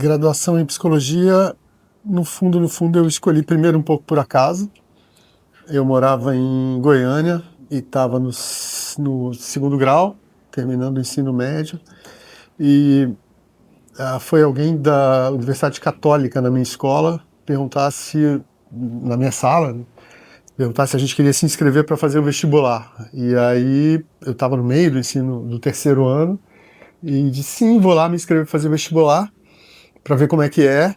graduação em psicologia, no fundo, eu escolhi primeiro um pouco por acaso. Eu morava em Goiânia e estava no segundo grau, terminando o ensino médio, e foi alguém da Universidade Católica na minha escola perguntar se, na minha sala, né, perguntar se a gente queria se inscrever para fazer o vestibular. E aí eu estava no meio do ensino do terceiro ano e disse sim, vou lá me inscrever para fazer o vestibular, para ver como é que é.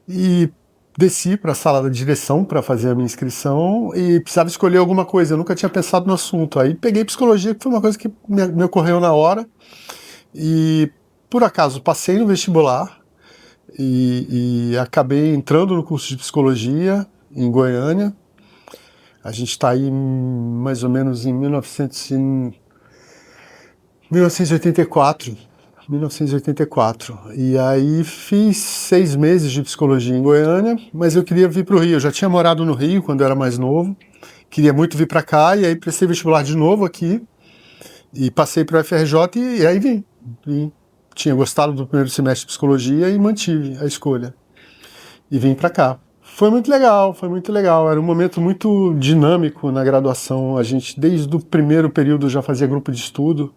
E desci para a sala da direção para fazer a minha inscrição e precisava escolher alguma coisa. Eu nunca tinha pensado no assunto. Aí peguei psicologia, que foi uma coisa que me ocorreu na hora. E por acaso passei no vestibular e acabei entrando no curso de psicologia em Goiânia. A gente está aí mais ou menos em 1984. E aí fiz 6 meses de psicologia em Goiânia, mas eu queria vir para o Rio. Eu já tinha morado no Rio quando eu era mais novo, queria muito vir para cá, e aí prestei vestibular de novo aqui, e passei para o FRJ, e aí vim. Tinha gostado do primeiro semestre de psicologia e mantive a escolha. E vim para cá. Foi muito legal. Era um momento muito dinâmico na graduação. A gente, desde o primeiro período, já fazia grupo de estudo.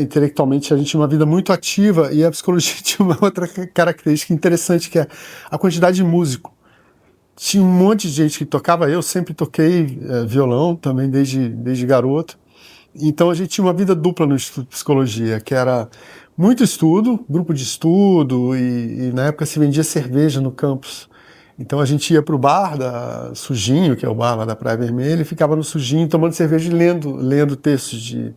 Intelectualmente a gente tinha uma vida muito ativa, e a psicologia tinha uma outra característica interessante, que é a quantidade de músico. Tinha um monte de gente que tocava. Eu sempre toquei violão também desde garoto, então a gente tinha uma vida dupla no Instituto de Psicologia, que era muito estudo, grupo de estudo, e na época se vendia cerveja no campus. Então a gente ia para o bar da Sujinho, que é o bar lá da Praia Vermelha, e ficava no Sujinho tomando cerveja e lendo textos de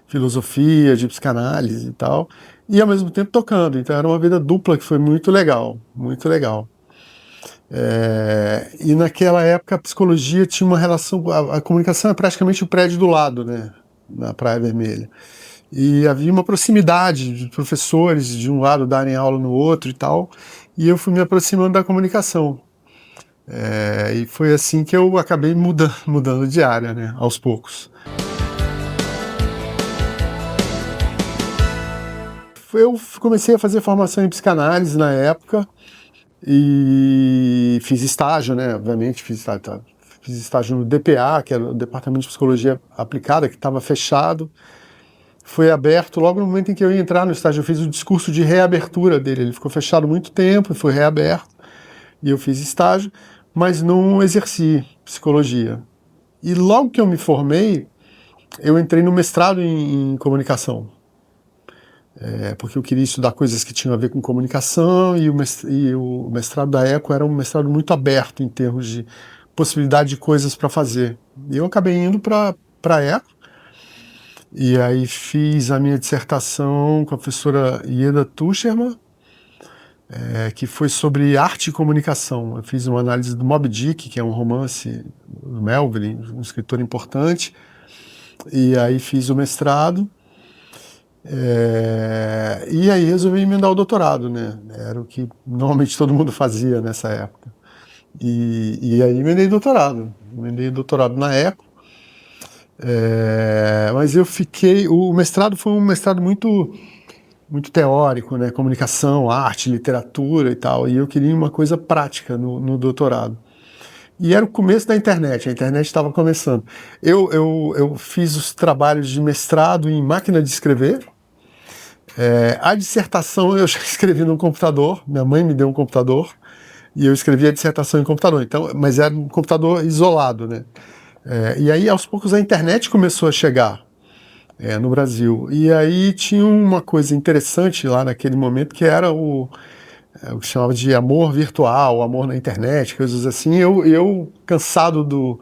filosofia, de psicanálise e tal, e ao mesmo tempo tocando. Então era uma vida dupla que foi muito legal, muito legal. E naquela época a psicologia tinha uma relação, a comunicação é praticamente o prédio do lado, né, na Praia Vermelha. E havia uma proximidade de professores de um lado darem aula no outro e tal, e eu fui me aproximando da comunicação. E foi assim que eu acabei mudando de área, né, aos poucos. Eu comecei a fazer formação em psicanálise na época e fiz estágio, né, obviamente, fiz estágio no DPA, que era o Departamento de Psicologia Aplicada, que estava fechado. Foi aberto logo no momento em que eu ia entrar no estágio. Eu fiz o discurso de reabertura dele. Ele ficou fechado muito tempo, foi reaberto, e eu fiz estágio, mas não exerci psicologia. E logo que eu me formei, eu entrei no mestrado em comunicação, porque eu queria estudar coisas que tinham a ver com comunicação, e o mestrado da ECO era um mestrado muito aberto em termos de possibilidade de coisas para fazer. E eu acabei indo para a ECO, e aí fiz a minha dissertação com a professora Ieda Tuscherman, que foi sobre arte e comunicação. Eu fiz uma análise do Moby Dick, que é um romance do Melville, um escritor importante, e aí fiz o mestrado, e aí resolvi emendar o doutorado, né? Era o que normalmente todo mundo fazia nessa época. E aí emendei doutorado na ECO. Mas o mestrado foi um mestrado muito teórico, né? Comunicação, arte, literatura e tal, e eu queria uma coisa prática no doutorado. E era o começo da internet, a internet estava começando. Eu fiz os trabalhos de mestrado em máquina de escrever. A dissertação eu já escrevi no computador, minha mãe me deu um computador, e eu escrevi a dissertação em computador, então, mas era um computador isolado, né? E aí, aos poucos, a internet começou a chegar no Brasil. E aí tinha uma coisa interessante lá naquele momento, que era o que chamava de amor virtual, amor na internet, coisas assim. Eu cansado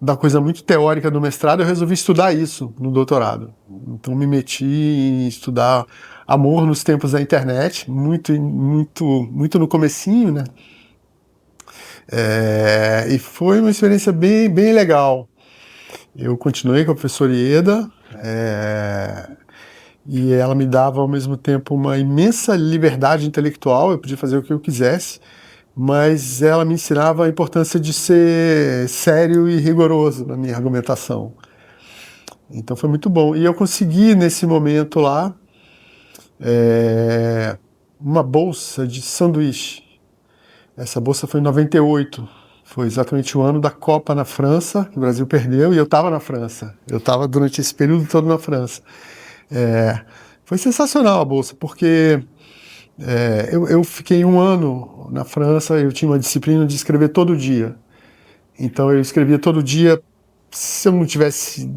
da coisa muito teórica do mestrado, eu resolvi estudar isso no doutorado. Então me meti em estudar amor nos tempos da internet, muito no comecinho, né? E foi uma experiência bem, bem legal. Eu continuei com a professora Ieda, e ela me dava ao mesmo tempo uma imensa liberdade intelectual. Eu podia fazer o que eu quisesse, mas ela me ensinava a importância de ser sério e rigoroso na minha argumentação. Então foi muito bom. E eu consegui, nesse momento lá, uma bolsa de sanduíche. Essa bolsa foi em 98. Foi exatamente o ano da Copa na França, que o Brasil perdeu, e eu estava na França. Eu estava durante esse período todo na França. Foi sensacional a bolsa, porque eu fiquei um ano na França, eu tinha uma disciplina de escrever todo dia. Então eu escrevia todo dia. Se eu não tivesse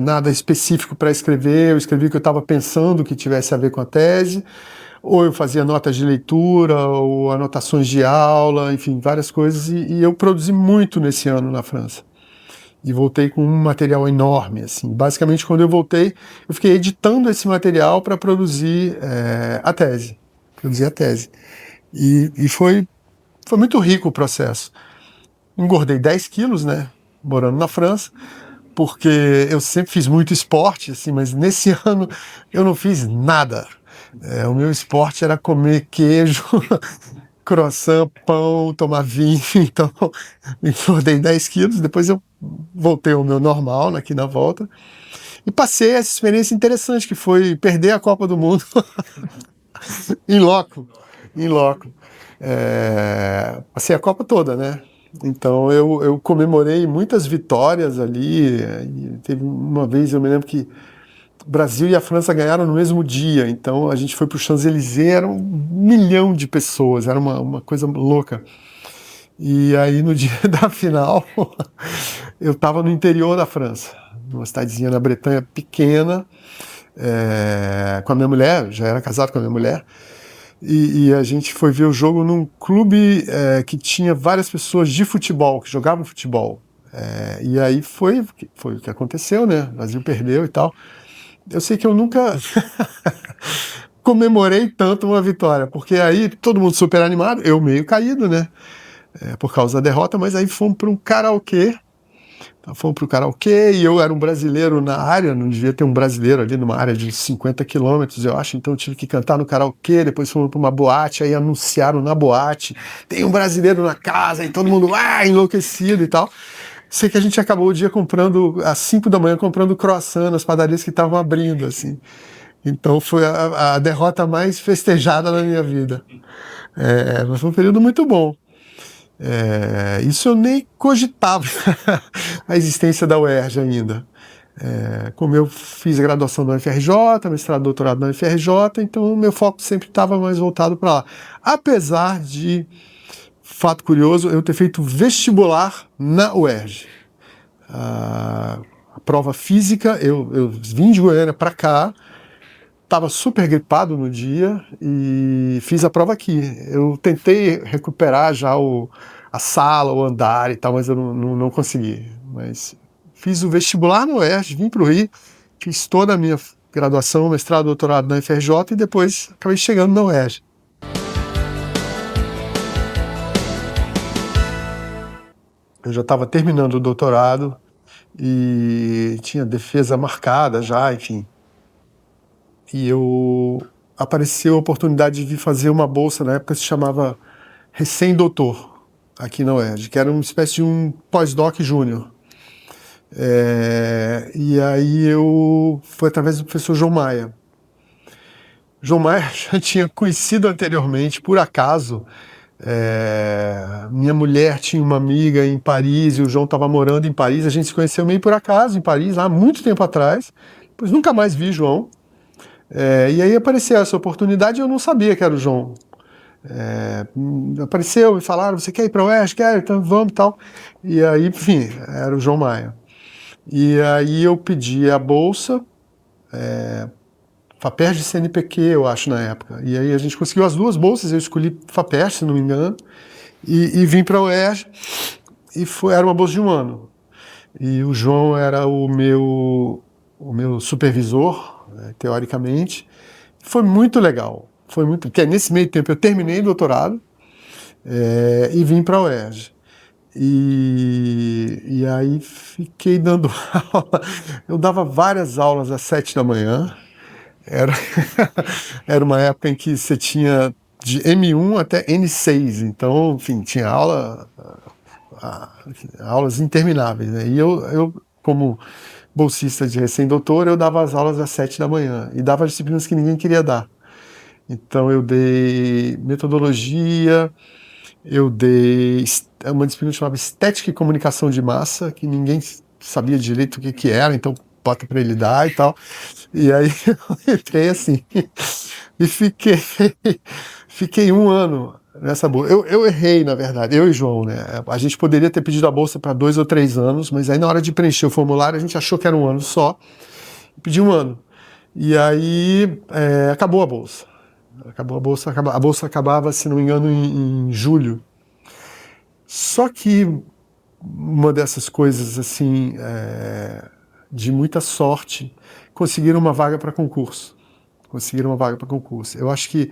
nada específico para escrever, eu escrevia o que eu estava pensando que tivesse a ver com a tese, ou eu fazia notas de leitura, ou anotações de aula, enfim, várias coisas, e eu produzi muito nesse ano na França. E voltei com um material enorme, assim. Basicamente, quando eu voltei, eu fiquei editando esse material para produzir a tese. Produzir a tese. E foi muito rico o processo. Engordei 10 quilos, né, morando na França, porque eu sempre fiz muito esporte, assim, mas nesse ano eu não fiz nada. O meu esporte era comer queijo, croissant, pão, tomar vinho, então engordei 10 quilos, depois eu voltei ao meu normal aqui na volta, e passei essa experiência interessante, que foi perder a Copa do Mundo em loco, em loco. Passei a Copa toda, né? Então eu comemorei muitas vitórias ali. Teve uma vez, eu me lembro que o Brasil e a França ganharam no mesmo dia, então a gente foi para o Champs-Élysées, era 1 milhão de pessoas, era uma coisa louca. E aí no dia da final, eu estava no interior da França, numa cidadezinha na Bretanha pequena, com a minha mulher, já era casado com a minha mulher, e a gente foi ver o jogo num clube que tinha várias pessoas de futebol, que jogavam futebol. E aí foi o que aconteceu, né? O Brasil perdeu e tal. Eu sei que eu nunca comemorei tanto uma vitória, porque aí todo mundo super animado, eu meio caído, né? Por causa da derrota, mas aí fomos para um karaokê. Fomos para o karaokê e eu era um brasileiro na área, não devia ter um brasileiro ali numa área de 50 quilômetros, eu acho, então eu tive que cantar no karaokê, depois fomos para uma boate, aí anunciaram na boate, tem um brasileiro na casa, e todo mundo enlouquecido e tal. Sei que a gente acabou o dia comprando, às 5 da manhã, comprando croissant nas padarias que estavam abrindo, assim. Então foi a derrota mais festejada na minha vida. Mas foi um período muito bom. Isso eu nem cogitava a existência da UERJ ainda. Como eu fiz graduação na UFRJ, mestrado e doutorado na UFRJ, então o meu foco sempre estava mais voltado para lá. Apesar de, fato curioso, eu ter feito vestibular na UERJ. A prova física, eu vim de Goiânia para cá, estava super gripado no dia e fiz a prova aqui. Eu tentei recuperar já a sala, o andar e tal, mas eu não consegui. Mas fiz o vestibular no UERJ, vim para o Rio, fiz toda a minha graduação, mestrado, doutorado na UFRJ e depois acabei chegando na UERJ. Eu já estava terminando o doutorado e tinha defesa marcada já, enfim. E apareceu a oportunidade de vir fazer uma bolsa, na época se chamava Recém-Doutor, aqui na UERJ, que era uma espécie de um pós-doc júnior. E aí foi através do professor João Maia. João Maia já tinha conhecido anteriormente, por acaso. Minha mulher tinha uma amiga em Paris e o João estava morando em Paris. A gente se conheceu meio por acaso em Paris, há muito tempo atrás. Depois nunca mais vi João. E aí apareceu essa oportunidade e eu não sabia que era o João. Apareceu e falaram, você quer ir para o UERJ? Quero, então vamos e tal. E aí, enfim, era o João Maia. E aí eu pedi a bolsa, FAPERJ e CNPq, eu acho, na época. E aí a gente conseguiu as duas bolsas, eu escolhi FAPERJ, se não me engano, e vim para o UERJ, e era uma bolsa de 1 ano. E o João era o meu supervisor, né, teoricamente. Foi muito legal. Porque nesse meio tempo eu terminei o doutorado e vim para a UERJ. E aí fiquei dando aula. Eu dava várias aulas às 7 da manhã. Era uma época em que você tinha de M1 até N6. Então, enfim, tinha aulas intermináveis, né? E eu, como bolsista de recém-doutor, eu dava as aulas às 7 da manhã. E dava disciplinas que ninguém queria dar. Então eu dei metodologia, eu dei uma disciplina que chamava Estética e Comunicação de Massa, que ninguém sabia direito o que era, então bota para ele dar e tal. E aí eu entrei assim e fiquei um ano nessa bolsa. Eu errei, na verdade, eu e João, né? A gente poderia ter pedido a bolsa para 2 ou 3 anos, mas aí na hora de preencher o formulário a gente achou que era um ano só, e pediu um ano. E aí acabou a bolsa. A bolsa acabava, se não me engano, em julho. Só que uma dessas coisas assim de muita sorte, conseguiram uma vaga para concurso. Eu acho que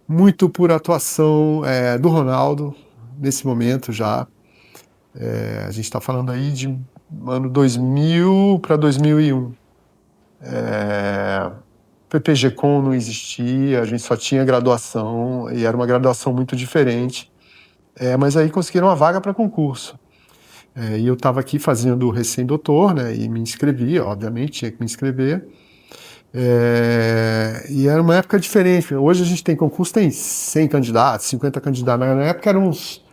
muito por atuação do Ronaldo nesse momento já. A gente está falando aí de ano 2000 para 2001. PPG-Com não existia, a gente só tinha graduação e era uma graduação muito diferente. Mas aí conseguiram uma vaga para concurso. E eu estava aqui fazendo recém-doutor, né? E me inscrevi, obviamente, tinha que me inscrever. E era uma época diferente. Hoje a gente tem concurso, tem 100 candidatos, 50 candidatos. Na época eram uns,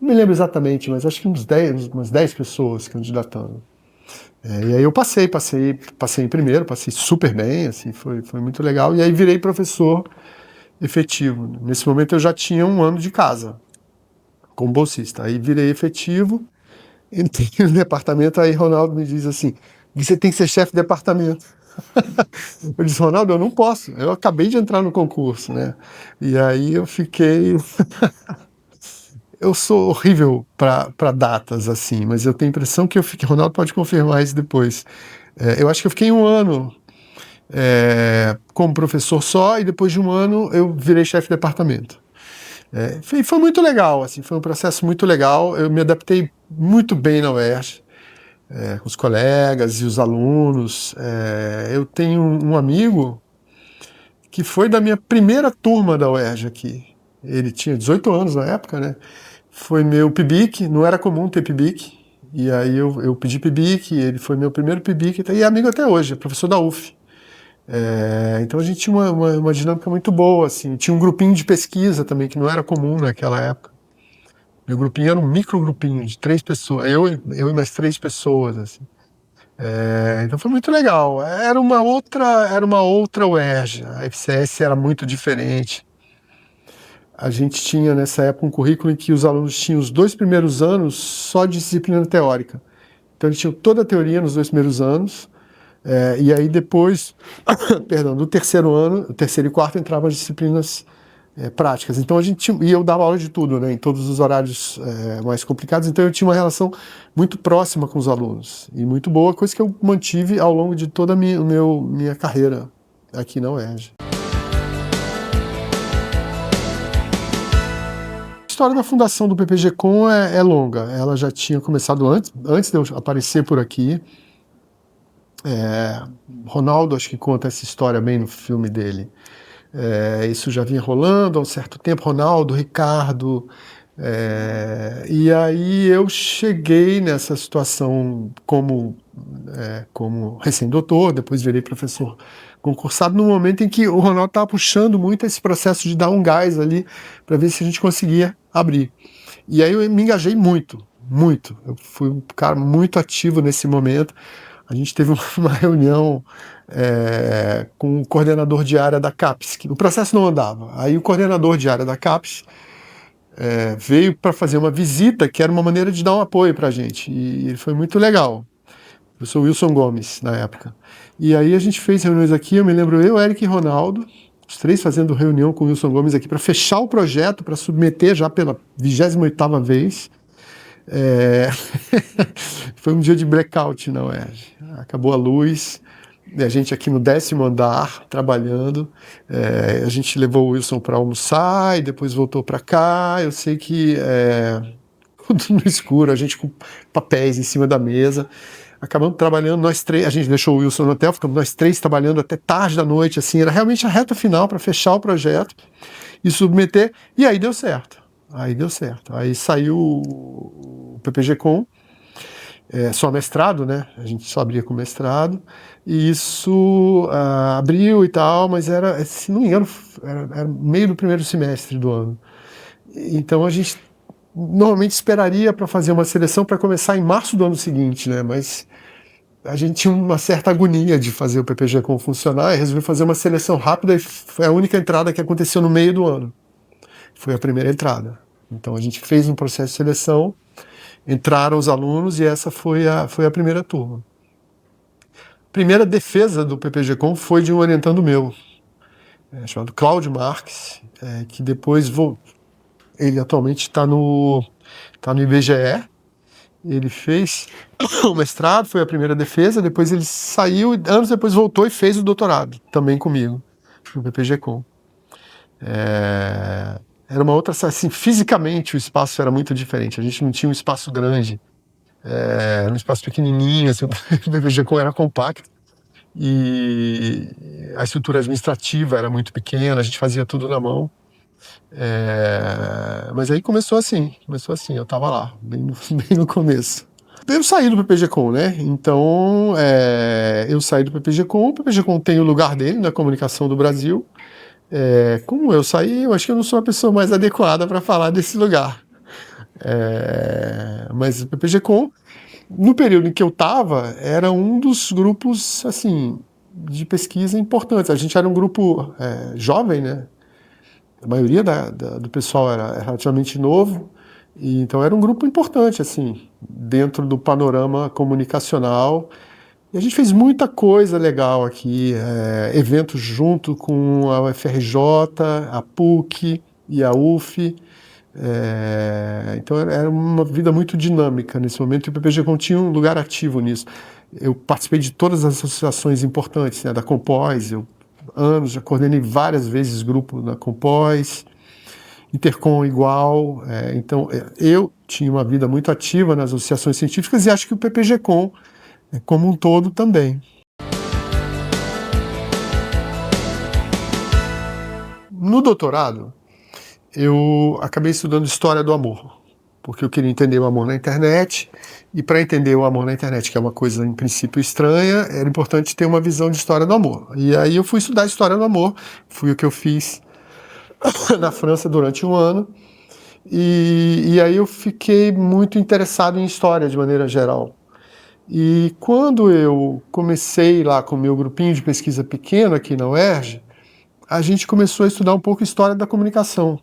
não me lembro exatamente, mas acho que umas 10 pessoas candidatando. E aí eu passei em primeiro, passei super bem, assim, foi muito legal. E aí virei professor efetivo. Nesse momento eu já tinha um ano de casa, como bolsista. Aí virei efetivo, entrei no departamento, aí Ronaldo me diz assim, você tem que ser chefe de departamento. Eu disse, Ronaldo, eu não posso, eu acabei de entrar no concurso, né? E aí eu fiquei... Eu sou horrível para datas, assim, mas eu tenho a impressão que eu fiquei... Ronaldo pode confirmar isso depois. Eu acho que eu fiquei um ano como professor só, e depois de um ano eu virei chefe de departamento. Foi muito legal, assim, foi um processo muito legal. Eu me adaptei muito bem na UERJ, com os colegas e os alunos. Eu tenho um amigo que foi da minha primeira turma da UERJ aqui. Ele tinha 18 anos na época, né? Foi meu PIBIC, não era comum ter PIBIC. E aí eu pedi PIBIC, ele foi meu primeiro PIBIC, e é amigo até hoje, é professor da UF. Então a gente tinha uma dinâmica muito boa, assim. Tinha um grupinho de pesquisa também, que não era comum naquela época. Meu grupinho era um microgrupinho de 3 pessoas, eu e mais 3 pessoas, assim. Então foi muito legal. Era uma outra UERJ. A FCS era muito diferente. A gente tinha nessa época um currículo em que os alunos tinham os 2 primeiros anos só de disciplina teórica. Então eles tinham toda a teoria nos 2 primeiros anos. E aí depois, perdão, no terceiro ano, o terceiro e quarto entravam as disciplinas práticas. Então a gente tinha, e eu dava aula de tudo, né, em todos os horários mais complicados. Então eu tinha uma relação muito próxima com os alunos e muito boa, coisa que eu mantive ao longo de toda a minha carreira aqui na UERJ. A história da fundação do PPG-Com é longa. Ela já tinha começado antes de eu aparecer por aqui. Ronaldo, acho que conta essa história bem no filme dele. Isso já vinha rolando há um certo tempo, Ronaldo, Ricardo. E aí eu cheguei nessa situação como recém-doutor, depois virei professor concursado, no momento em que o Ronaldo estava puxando muito esse processo de dar um gás ali para ver se a gente conseguia abrir. E aí eu me engajei muito. Eu fui um cara muito ativo nesse momento. A gente teve uma reunião com o coordenador de área da CAPES, que o processo não andava. Aí o coordenador de área da CAPES veio para fazer uma visita, que era uma maneira de dar um apoio para a gente. E foi muito legal. Eu sou Wilson Gomes, na época. E aí a gente fez reuniões aqui, eu me lembro Eric e Ronaldo, os 3 fazendo reunião com o Wilson Gomes aqui para fechar o projeto, para submeter já pela 28ª vez. Foi um dia de blackout na UERJ. Acabou a luz, a gente aqui no 10º andar, trabalhando. A gente levou o Wilson para almoçar e depois voltou para cá. Eu sei que tudo no escuro, a gente com papéis em cima da mesa. Acabamos trabalhando, nós 3, a gente deixou o Wilson no hotel, ficamos nós 3 trabalhando até tarde da noite, assim, era realmente a reta final para fechar o projeto e submeter, e aí deu certo. Aí saiu o PPG-Com, só mestrado, né? A gente só abria com mestrado, e isso abriu e tal, mas era, se não me engano, era meio do primeiro semestre do ano. Então a gente normalmente esperaria para fazer uma seleção para começar em março do ano seguinte, né? Mas a gente tinha uma certa agonia de fazer o PPG-Com funcionar e resolveu fazer uma seleção rápida, e foi a única entrada que aconteceu no meio do ano. Foi a primeira entrada. Então a gente fez um processo de seleção, entraram os alunos e essa foi a primeira turma. A primeira defesa do PPG-Com foi de um orientando meu, chamado Cláudio Marques, que depois ele atualmente está no IBGE. Ele fez o mestrado, foi a primeira defesa, depois ele saiu e anos depois voltou e fez o doutorado, também comigo, no PPG-Com. Era uma outra, assim, fisicamente o espaço era muito diferente, a gente não tinha um espaço grande, era um espaço pequenininho, assim, o PPG-Com era compacto e a estrutura administrativa era muito pequena, a gente fazia tudo na mão. Mas aí começou assim, eu estava lá, bem no começo. Eu saí do PPG-Com, né? Então, eu saí do PPG-Com, o PPG-Com tem o lugar dele na comunicação do Brasil. Como eu saí, eu acho que eu não sou a pessoa mais adequada para falar desse lugar. Mas o PPG-Com, no período em que eu estava, era um dos grupos, assim, de pesquisa importantes. A gente era um grupo jovem, né? A maioria do pessoal era relativamente novo, e então era um grupo importante, assim, dentro do panorama comunicacional. E a gente fez muita coisa legal aqui, eventos junto com a UFRJ, a PUC e a UF. Então era uma vida muito dinâmica nesse momento, e o PPG-Com tinha um lugar ativo nisso. Eu participei de todas as associações importantes, né, da Compós, já coordenei várias vezes grupo na Compós, Intercom igual, então eu tinha uma vida muito ativa nas associações científicas e acho que o PPG-Com como um todo também. No doutorado, eu acabei estudando História do Amor, porque eu queria entender o amor na internet, e para entender o amor na internet, que é uma coisa em princípio estranha, era importante ter uma visão de História do Amor. E aí eu fui estudar História do Amor, foi o que eu fiz na França durante um ano, e aí eu fiquei muito interessado em história de maneira geral. E quando eu comecei lá com o meu grupinho de pesquisa pequeno aqui na UERJ, a gente começou a estudar um pouco História da Comunicação.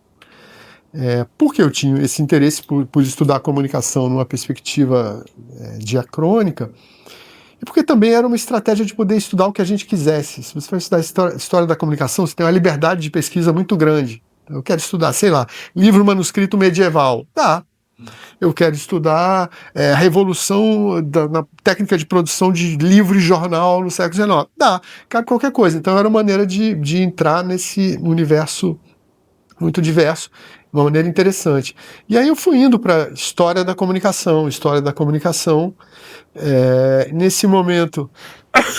Porque eu tinha esse interesse por estudar a comunicação numa perspectiva diacrônica, e porque também era uma estratégia de poder estudar o que a gente quisesse. Se você for estudar história da comunicação, você tem uma liberdade de pesquisa muito grande. Eu quero estudar, sei lá, livro manuscrito medieval. Tá. Eu quero estudar a revolução na técnica de produção de livro e jornal no século XIX. Dá, cabe qualquer coisa. Então era uma maneira de entrar nesse universo muito diverso, de uma maneira interessante. E aí eu fui indo para história da comunicação. Nesse momento,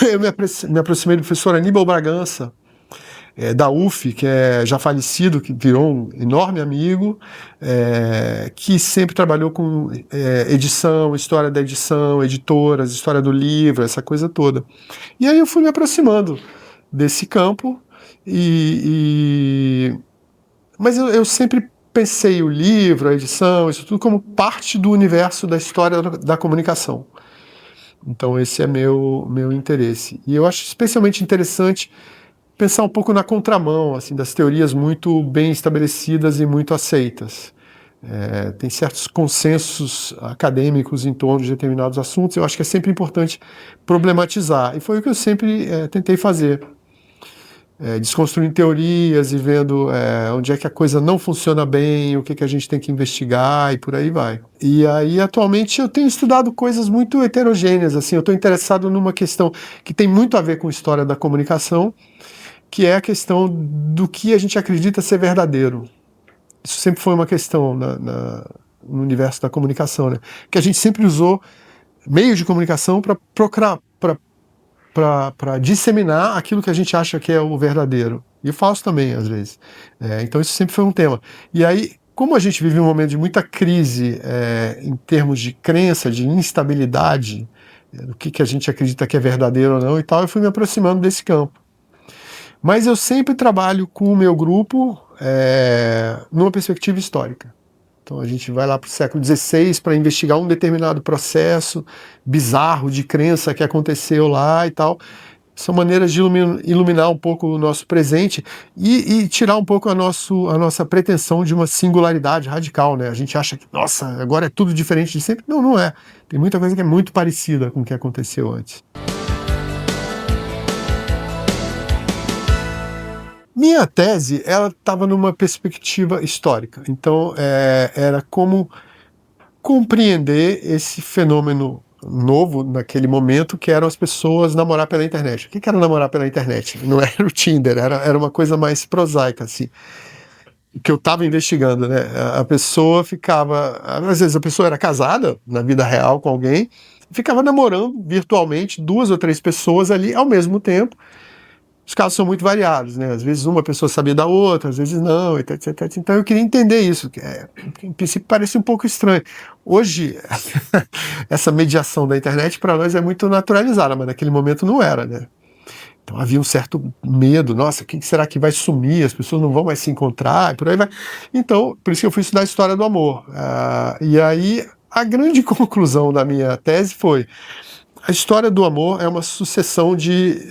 eu me aproximei do professor Aníbal Bragança, da UF, que é já falecido, que virou um enorme amigo, que sempre trabalhou com edição, história da edição, editoras, história do livro, essa coisa toda. E aí eu fui me aproximando desse campo, mas eu sempre pensei o livro, a edição, isso tudo como parte do universo da história da comunicação. Então esse é meu interesse. E eu acho especialmente interessante pensar um pouco na contramão, assim, das teorias muito bem estabelecidas e muito aceitas. Tem certos consensos acadêmicos em torno de determinados assuntos. Eu acho que é sempre importante problematizar. E foi o que eu sempre tentei fazer. Desconstruindo teorias e vendo onde é que a coisa não funciona bem, o que a gente tem que investigar e por aí vai. E aí, atualmente, eu tenho estudado coisas muito heterogêneas. Assim, eu estou interessado numa questão que tem muito a ver com história da comunicação, que é a questão do que a gente acredita ser verdadeiro. Isso sempre foi uma questão no universo da comunicação, né? Que a gente sempre usou meios de comunicação para disseminar aquilo que a gente acha que é o verdadeiro. E o falso também, às vezes. Então isso sempre foi um tema. E aí, como a gente vive um momento de muita crise em termos de crença, de instabilidade, do que a gente acredita que é verdadeiro ou não e tal, eu fui me aproximando desse campo. Mas eu sempre trabalho com o meu grupo numa perspectiva histórica. Então a gente vai lá para o século XVI para investigar um determinado processo bizarro de crença que aconteceu lá e tal. São maneiras de iluminar um pouco o nosso presente e tirar um pouco a nossa pretensão de uma singularidade radical, né? A gente acha que, nossa, agora é tudo diferente de sempre. Não, não é. Tem muita coisa que é muito parecida com o que aconteceu antes. Minha tese, ela estava numa perspectiva histórica. Então, era como compreender esse fenômeno novo naquele momento, que eram as pessoas namorar pela internet. O que era namorar pela internet? Não era o Tinder, era uma coisa mais prosaica, assim, que eu estava investigando, né? A pessoa ficava... Às vezes a pessoa era casada, na vida real, com alguém, ficava namorando virtualmente 2 ou 3 pessoas ali ao mesmo tempo. Os casos são muito variados, né? Às vezes uma pessoa sabia da outra, às vezes não, etc, etc. Então eu queria entender isso, que em princípio parece um pouco estranho. Hoje, essa mediação da internet para nós é muito naturalizada, mas naquele momento não era, né? Então havia um certo medo, nossa, quem será que vai sumir? As pessoas não vão mais se encontrar, e por aí vai. Então, por isso que eu fui estudar a história do amor. E aí, a grande conclusão da minha tese foi: a história do amor é uma sucessão de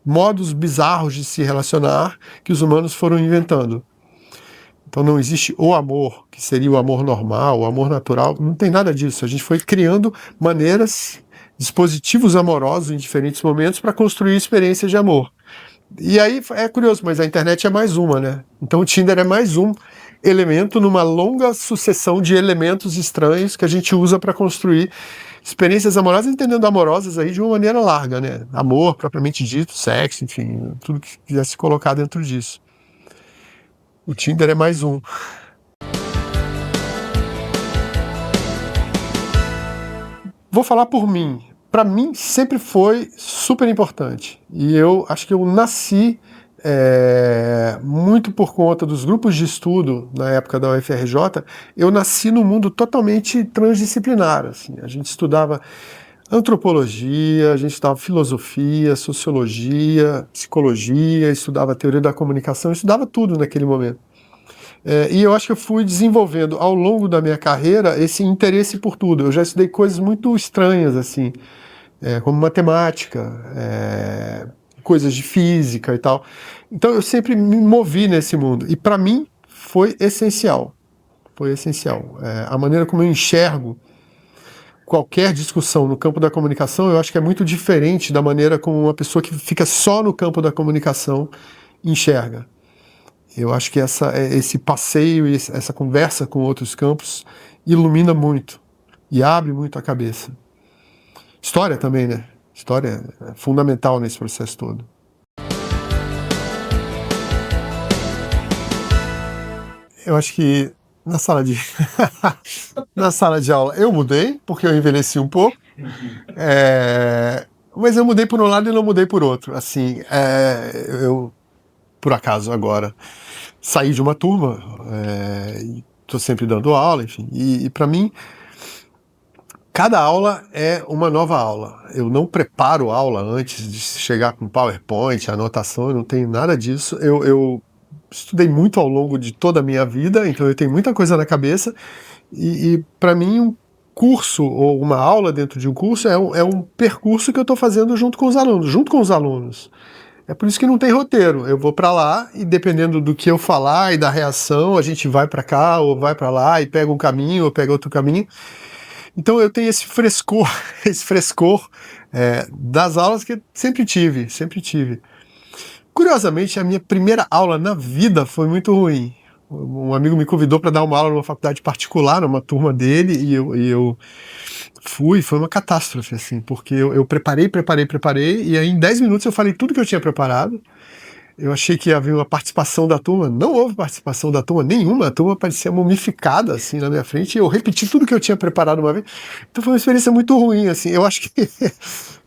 modos bizarros de se relacionar que os humanos foram inventando. Então não existe o amor, que seria o amor normal, o amor natural, não tem nada disso. A gente foi criando maneiras, dispositivos amorosos em diferentes momentos para construir experiências de amor. E aí é curioso, mas a internet é mais uma, né? Então o Tinder é mais um elemento numa longa sucessão de elementos estranhos que a gente usa para construir experiências amorosas, entendendo amorosas aí de uma maneira larga, né? Amor, propriamente dito, sexo, enfim, tudo que quiser se colocar dentro disso. O Tinder é mais um. Vou falar por mim. Para mim, sempre foi super importante. E eu acho que eu nasci muito por conta dos grupos de estudo na época da UFRJ. Eu nasci num mundo totalmente transdisciplinar. Assim. A gente estudava antropologia, a gente estudava filosofia, sociologia, psicologia, estudava teoria da comunicação, estudava tudo naquele momento. E eu acho que eu fui desenvolvendo ao longo da minha carreira esse interesse por tudo. Eu já estudei coisas muito estranhas, assim, como matemática, coisas de física e tal. Então eu sempre me movi nesse mundo. E para mim foi essencial. Foi essencial. A maneira como eu enxergo qualquer discussão no campo da comunicação, eu acho que é muito diferente da maneira como uma pessoa que fica só no campo da comunicação enxerga. Eu acho que esse passeio e essa conversa com outros campos ilumina muito e abre muito a cabeça. História também, né? História é fundamental nesse processo todo. Eu acho que na sala de na sala de aula eu mudei, porque eu envelheci um pouco, mas eu mudei por um lado e não mudei por outro. Assim, eu, por acaso, agora saí de uma turma, estou sempre dando aula, enfim, e para mim cada aula é uma nova aula. Eu não preparo aula antes de chegar com PowerPoint, anotação, eu não tenho nada disso. Eu estudei muito ao longo de toda a minha vida, então eu tenho muita coisa na cabeça, e para mim um curso ou uma aula dentro de um curso é um percurso que eu estou fazendo junto com os alunos. É por isso que não tem roteiro. Eu vou para lá e dependendo do que eu falar e da reação, a gente vai para cá ou vai para lá e pega um caminho ou pega outro caminho. Então eu tenho esse frescor, das aulas que eu sempre tive. Curiosamente, a minha primeira aula na vida foi muito ruim. Um amigo me convidou para dar uma aula numa faculdade particular, numa turma dele, e eu fui, foi uma catástrofe, assim, porque eu preparei, e aí em 10 minutos eu falei tudo que eu tinha preparado. Eu achei que havia uma participação da turma, não houve participação da turma nenhuma, a turma parecia mumificada, assim, na minha frente, e eu repeti tudo que eu tinha preparado uma vez. Então foi uma experiência muito ruim, assim, eu acho que,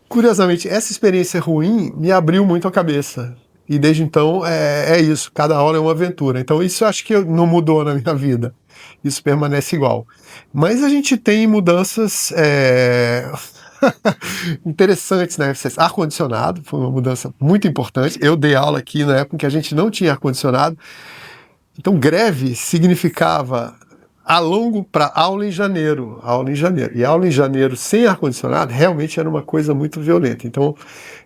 curiosamente, essa experiência ruim me abriu muito a cabeça. e desde então é isso, cada aula é uma aventura. Então isso eu acho que não mudou na minha vida, isso permanece igual. Mas a gente tem mudanças interessantes na FCS. Ar-condicionado foi uma mudança muito importante. Eu dei aula aqui na época em que a gente não tinha ar-condicionado. Então, greve significava para aula em janeiro, aula em janeiro. E aula em janeiro sem ar-condicionado realmente era uma coisa muito violenta. Então,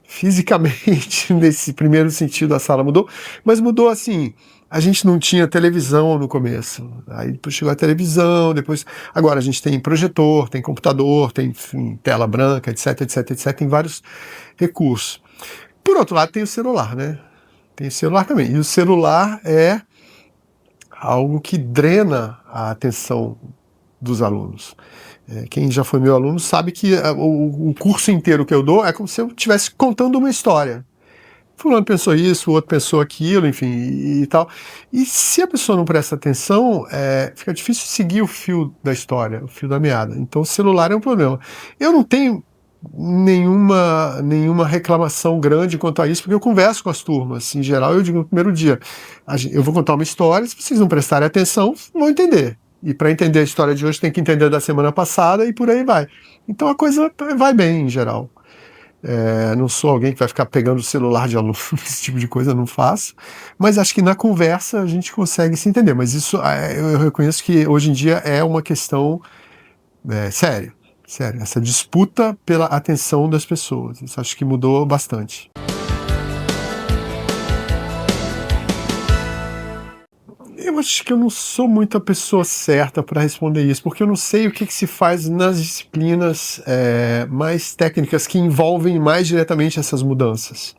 fisicamente, nesse primeiro sentido, a sala mudou, mas mudou assim. A gente não tinha televisão no começo. Aí depois chegou a televisão, depois. Agora a gente tem projetor, tem computador, tem, enfim, tela branca, etc, etc, etc. Tem vários recursos. Por outro lado, tem o celular, né? Tem o celular também. E o celular é algo que drena a atenção dos alunos. Quem já foi meu aluno sabe que o curso inteiro que eu dou é como se eu estivesse contando uma história. Fulano pensou isso, o outro pensou aquilo, enfim, e tal. E se a pessoa não presta atenção, fica difícil seguir o fio da história, o fio da meada. Então o celular é um problema. Eu não tenho nenhuma reclamação grande quanto a isso, porque eu converso com as turmas. Em geral, eu digo no primeiro dia, eu vou contar uma história, se vocês não prestarem atenção, não vão entender. E para entender a história de hoje, tem que entender da semana passada e por aí vai. Então a coisa vai bem, em geral. Não sou alguém que vai ficar pegando o celular de aluno, esse tipo de coisa eu não faço, mas acho que na conversa a gente consegue se entender. Mas isso eu reconheço que hoje em dia é uma questão séria. Sério, essa disputa pela atenção das pessoas. Isso acho que mudou bastante. Eu acho que eu não sou muito a pessoa certa para responder isso, porque eu não sei o que se faz nas disciplinas mais técnicas que envolvem mais diretamente essas mudanças.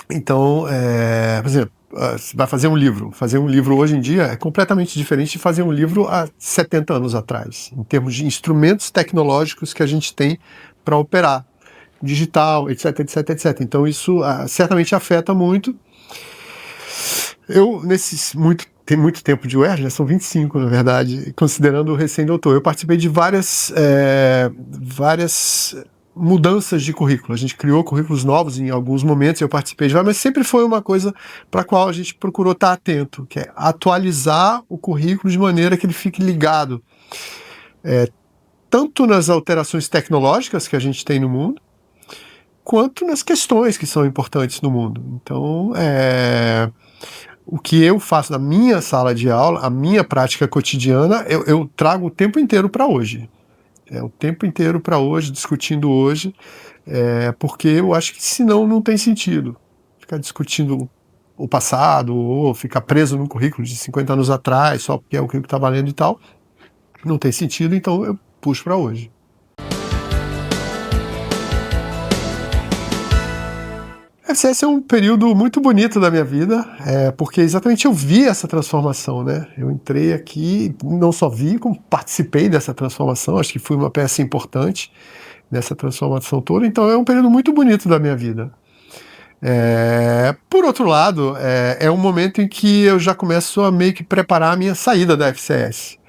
Então, por exemplo, você vai fazer um livro. Fazer um livro hoje em dia é completamente diferente de fazer um livro há 70 anos atrás, em termos de instrumentos tecnológicos que a gente tem para operar, digital, etc, etc, etc. Então isso certamente afeta muito. Eu, tem muito tempo de UERJ, já são 25, na verdade, considerando o recém-doutor. Eu participei de várias mudanças de currículo. A gente criou currículos novos em alguns momentos, eu participei de vários, mas sempre foi uma coisa para a qual a gente procurou estar atento, que é atualizar o currículo de maneira que ele fique ligado, tanto nas alterações tecnológicas que a gente tem no mundo, quanto nas questões que são importantes no mundo. Então, o que eu faço na minha sala de aula, a minha prática cotidiana, eu trago o tempo inteiro para hoje. O tempo inteiro para hoje, discutindo hoje, porque eu acho que senão não tem sentido ficar discutindo o passado ou ficar preso num currículo de 50 anos atrás, só porque é o que está valendo e tal. Não tem sentido, então eu puxo para hoje. Esse é um período muito bonito da minha vida, porque exatamente eu vi essa transformação, né? Eu entrei aqui, não só vi, como participei dessa transformação, acho que fui uma peça importante nessa transformação toda, então é um período muito bonito da minha vida. Por outro lado, é um momento em que eu já começo a meio que preparar a minha saída da FCS.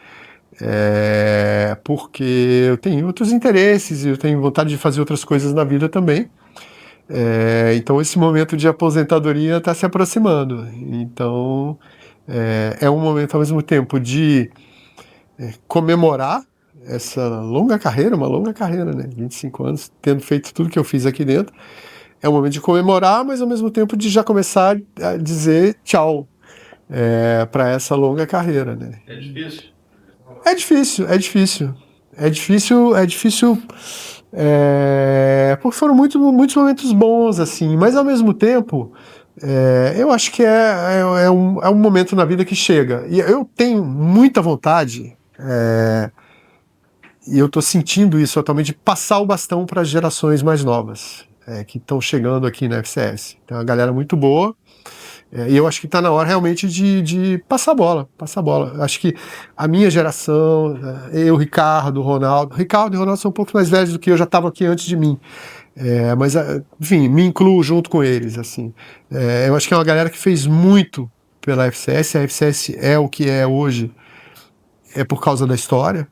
Porque eu tenho outros interesses e eu tenho vontade de fazer outras coisas na vida também. Então esse momento de aposentadoria está se aproximando. Então é um momento ao mesmo tempo de comemorar essa longa carreira, uma longa carreira, né? 25 anos, tendo feito tudo que eu fiz aqui dentro. É um momento de comemorar, mas ao mesmo tempo de já começar a dizer tchau para essa longa carreira, né? É difícil? É difícil, é difícil. É difícil. Porque foram muitos momentos bons, assim, mas ao mesmo tempo, eu acho que é um momento na vida que chega. E eu tenho muita vontade, e eu estou sentindo isso atualmente, de passar o bastão para as gerações mais novas, que estão chegando aqui na FCS. Tem uma galera muito boa, e eu acho que está na hora realmente de passar a bola. Acho que a minha geração, eu, Ricardo, Ronaldo e Ronaldo são um pouco mais velhos do que eu, já estavam aqui antes de mim. Mas, enfim, me incluo junto com eles, assim. Eu acho que é uma galera que fez muito pela FCS. A FCS é o que é hoje, por causa da história.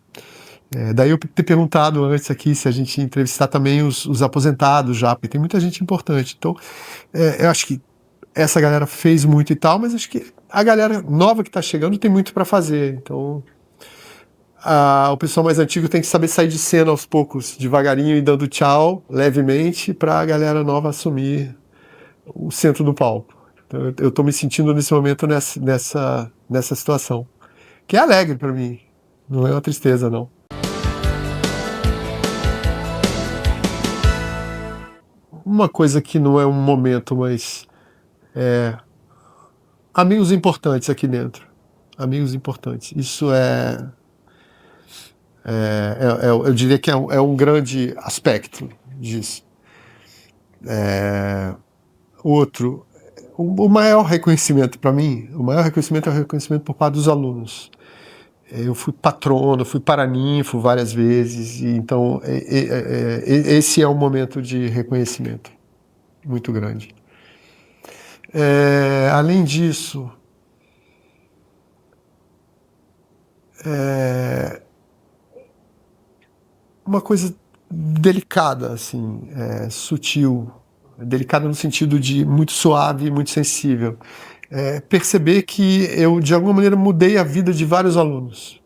Daí eu ter perguntado antes aqui se a gente ia entrevistar também os aposentados já, porque tem muita gente importante. Então, eu acho que essa galera fez muito e tal, mas acho que a galera nova que está chegando tem muito para fazer. Então, o pessoal mais antigo tem que saber sair de cena aos poucos, devagarinho e dando tchau, levemente, para a galera nova assumir o centro do palco. Então, eu estou me sentindo nesse momento nessa situação, que é alegre para mim, não é uma tristeza, não. Uma coisa que não é um momento, mas amigos importantes aqui dentro. Amigos importantes. Isso eu diria que é um grande aspecto disso. Outro, o maior reconhecimento para mim, o maior reconhecimento é o reconhecimento por parte dos alunos. Eu fui patrono, fui paraninfo várias vezes, e então esse é um momento de reconhecimento muito grande. Além disso, uma coisa delicada, assim, sutil, delicada no sentido de muito suave, muito sensível. Perceber que eu, de alguma maneira, mudei a vida de vários alunos.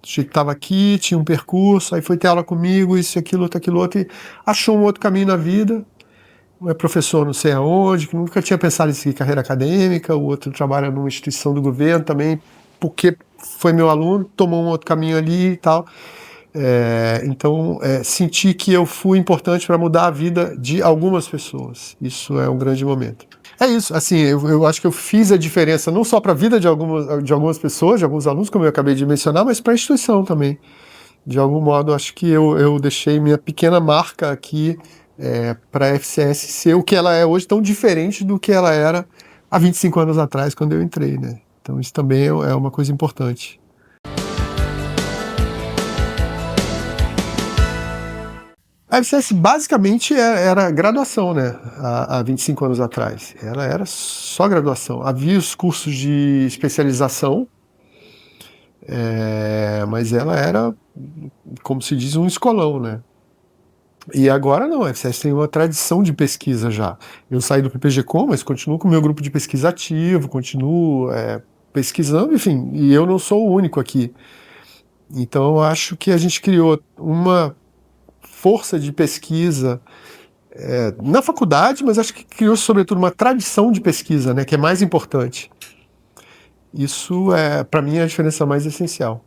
O sujeito estava aqui, tinha um percurso, aí foi ter aula comigo, isso, aquilo, outro, e achou um outro caminho na vida. Um é professor não sei aonde, que nunca tinha pensado em seguir carreira acadêmica, o outro trabalha numa instituição do governo também, porque foi meu aluno, tomou um outro caminho ali e tal. Então, senti que eu fui importante para mudar a vida de algumas pessoas. Isso é um grande momento. É isso, assim, eu acho que eu fiz a diferença não só para a vida de algumas pessoas, de alguns alunos, como eu acabei de mencionar, mas para a instituição também. De algum modo, acho que eu deixei minha pequena marca aqui para a FCS ser o que ela é hoje, tão diferente do que ela era há 25 anos atrás, quando eu entrei, né? Então isso também é uma coisa importante. A FCS basicamente era graduação, né? Há 25 anos atrás. Ela era só graduação. Havia os cursos de especialização, mas ela era, como se diz, um escolão, né? E agora não, a FCS tem uma tradição de pesquisa já. Eu saí do PPG-Com, mas continuo com o meu grupo de pesquisa ativo, continuo pesquisando, enfim, e eu não sou o único aqui. Então eu acho que a gente criou uma força de pesquisa na faculdade, mas acho que criou sobretudo uma tradição de pesquisa, né, que é mais importante. Isso para mim, é a diferença mais essencial.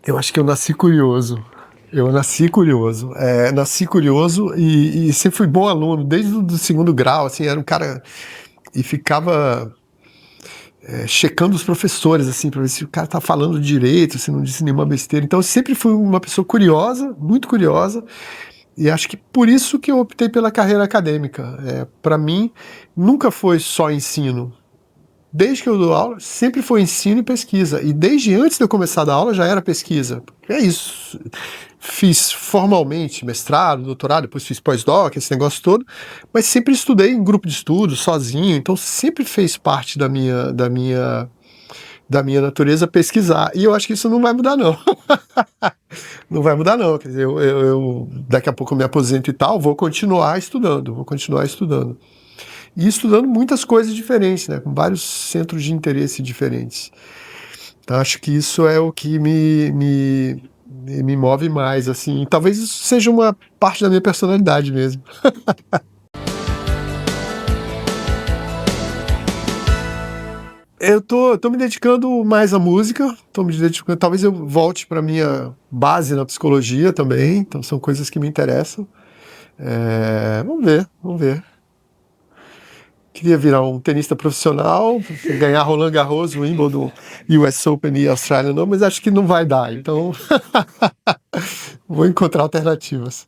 Eu acho que eu nasci curioso. Nasci curioso e sempre fui bom aluno, desde o segundo grau, assim, era um cara e ficava checando os professores, assim, para ver se o cara tá falando direito, se não disse nenhuma besteira. Então eu sempre fui uma pessoa curiosa, muito curiosa, e acho que por isso que eu optei pela carreira acadêmica. Para mim, nunca foi só ensino. Desde que eu dou aula, sempre foi ensino e pesquisa. E desde antes de eu começar a dar aula, já era pesquisa. É isso. Fiz formalmente mestrado, doutorado, depois fiz pós-doc, esse negócio todo, mas sempre estudei em grupo de estudo, sozinho, então sempre fez parte da minha natureza pesquisar. E eu acho que isso não vai mudar, não. Não vai mudar, não. Quer dizer, eu daqui a pouco eu me aposento e tal, vou continuar estudando. E estudando muitas coisas diferentes, né, com vários centros de interesse diferentes. Então acho que isso é o que me move mais, assim. Talvez isso seja uma parte da minha personalidade mesmo. Eu tô me dedicando mais à música, talvez eu volte para minha base na psicologia também, então são coisas que me interessam. Vamos ver. Queria virar um tenista profissional, ganhar Roland Garros, Wimbledon, US Open e Australian Open, mas acho que não vai dar, então vou encontrar alternativas.